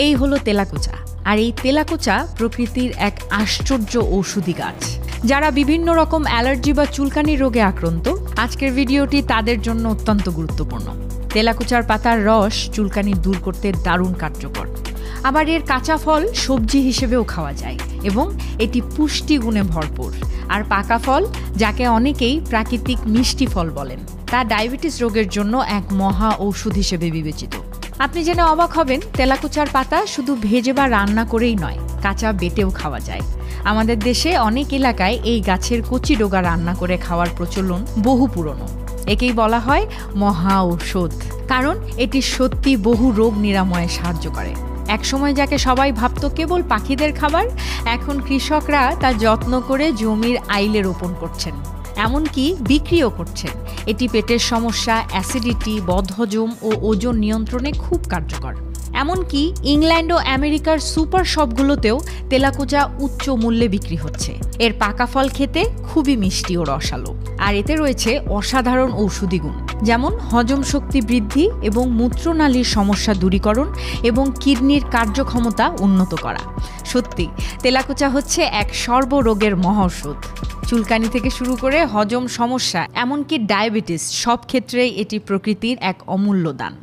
এই হলো তেলাকুচা। আর এই তেলাকুচা প্রকৃতির এক আশ্চর্য ঔষধি গাছ। যারা বিভিন্ন রকম অ্যালার্জি বা চুলকানির রোগে আক্রান্ত, আজকের ভিডিওটি তাদের জন্য অত্যন্ত গুরুত্বপূর্ণ। তেলাকুচার পাতার রস চুলকানি দূর করতে দারুণ কার্যকর। আবার এর কাঁচা ফল সবজি হিসেবেও খাওয়া যায় এবং এটি পুষ্টি গুণে ভরপুর। আর পাকা ফল, যাকে অনেকেই প্রাকৃতিক মিষ্টি ফল বলেন, তা ডায়াবেটিস রোগের জন্য এক মহা ঔষধ হিসেবে বিবেচিত। আপনি জেনে অবাক হবেন, তেলাকুচার পাতা শুধু ভেজে বা রান্না করেই নয়, কাঁচা বেটেও খাওয়া যায়। আমাদের দেশে অনেক এলাকায় এই গাছের কচি ডগা রান্না করে খাওয়ার প্রচলন বহু পুরনো। একেই বলা হয় মহা ঔষধ, কারণ এটি সত্যি বহু রোগ নিরাময়ে সাহায্য করে। একসময় যাকে সবাই ভাবত কেবল পাখিদের খাবার, এখন কৃষকরা তা যত্ন করে জমির আইলে রোপণ করছেন, এমনকি বিক্রিও করছেন। এটি পেটের সমস্যা, অ্যাসিডিটি, বদহজম ও ওজন নিয়ন্ত্রণে খুব কার্যকর। এমনকি ইংল্যান্ড ও আমেরিকার সুপার শপগুলোতেও তেলাকুচা উচ্চ মূল্যে বিক্রি হচ্ছে। এর পাকা ফল খেতে খুবই মিষ্টি ও রসালো, আর এতে রয়েছে অসাধারণ ঔষধি গুণ, যেমন হজম শক্তি বৃদ্ধি এবং মূত্রনালীর সমস্যা দূরীকরণ এবং কিডনির কার্যক্ষমতা উন্নত করা। সত্যি, তেলাকুচা হচ্ছে এক সর্বরোগের মহৌষধ। চুলকানি থেকে শুরু করে হজম সমস্যা, এমনকি ডায়াবেটিস, সব ক্ষেত্রেই এটি প্রকৃতির এক অমূল্য দান।